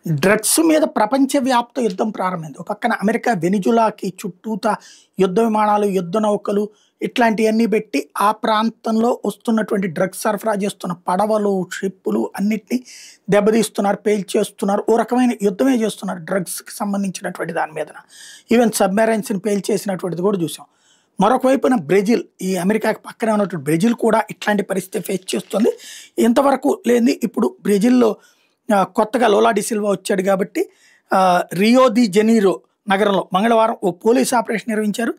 Drugs మీద ప్రపంచవ్యాప్త యుద్ధం ప్రారంభమైంది. ఒక పక్కన అమెరికా వెనిజులాకి చుట్టూతా యుద్ధ విమానాలు, యుద్ధ నౌకలు ఇట్లాంటియన్నీ పెట్టి ఆ ప్రాంతంలో వస్తున్నటువంటి డ్రగ్స్ సరఫరా చేస్తున్న పడవలు, షిప్పులు అన్నిటిని దెబ్బతీస్తున్నారు, పేల్చేస్తున్నారు. ఓ రకమైన యుద్ధమే చేస్తున్నారు డ్రగ్స్‌కి సంబంధించినటువంటి దాని మీదన. ఈవెన్ సబ్‌మెరైన్స్‌ని పేల్చేసినటువంటిది కూడా చూసాం. మరొక వైపున బ్రెజిల్, ఈ అమెరికాకి పక్కనే ఉన్నటువంటి బ్రెజిల్ కూడా ఇట్లాంటి పరిస్థితి ఫేస్ చేస్తుంది. ఇంతవరకు లేనిది ఇప్పుడు బ్రెజిల్‌లో కొత్తగా లోలా డి సిల్వా వచ్చాడు కాబట్టి రియో ది జెనీరో నగరంలో మంగళవారం ఓ పోలీస్ ఆపరేషన్ నిర్వహించారు.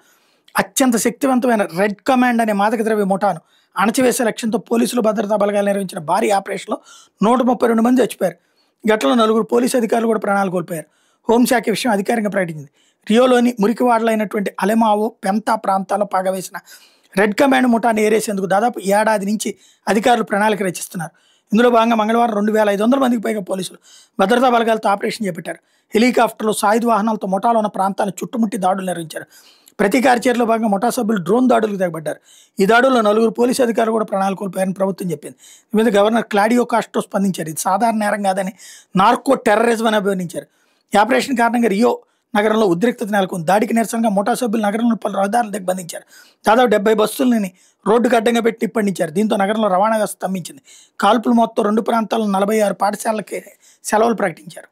అత్యంత శక్తివంతమైన రెడ్ కమాండ్ అనే మాదక ద్రవ్య ముఠాను అణచివేసే లక్ష్యంతో పోలీసులు, భద్రతా బలగాలు నిర్వహించిన భారీ ఆపరేషన్లో 132 మంది చచ్చిపోయారు. ఘటనలో 4 పోలీసు అధికారులు కూడా ప్రాణాలు కోల్పోయారు. హోంశాఖ విషయం అధికారికంగా ప్రకటించింది. రియోలోని మురికివాడలైనటువంటి అలెమావో, పెంతా ప్రాంతాల్లో పాగవేసిన రెడ్ కమాండ్ ముఠాన్ని ఏరేసేందుకు దాదాపు ఏడాది నుంచి అధికారులు ప్రణాళిక రచిస్తున్నారు. ఇందులో భాగంగా మంగళవారం 2500 మందికి పైగా పోలీసులు, భద్రతా బలగాలతో ఆపరేషన్ చేపట్టారు. హెలికాప్టర్లు, సాయుధ వాహనాలతో ముఠాలో ఉన్న ప్రాంతాలను చుట్టుముట్టి దాడులు నిర్వహించారు. ప్రతీకార చర్యలో భాగంగా ముఠా సభ్యులు డ్రోన్ దాడులకు తెగబడ్డారు. ఈ దాడుల్లో 4 పోలీసు అధికారులు కూడా ప్రాణాలు కోల్పోయారని ప్రభుత్వం చెప్పింది. దీని మీద గవర్నర్ క్లాడియో కాస్ట్రో స్పందించారు. ఇది సాధారణ నేరం కాదని, నార్కో టెర్రరిజం అని అభివర్ణించారు. ఈ ఆపరేషన్ కారణంగా రియో నగరంలో ఉద్రిక్తత నెలకొంది. దాడికి నిరసనగా ముఠా సభ్యులు నగరంలో పలు రహదారులు దిగ్బంధించారు. దాదాపు 70 బస్సులని రోడ్డుకు అడ్డంగా పెట్టి నిప్పండించారు. దీంతో నగరంలో రవాణా వ్యవస్థ స్తంభించింది. కాల్పులు మొత్తం 2 ప్రాంతాల్లో 46 పాఠశాలలకి సెలవులు ప్రకటించారు.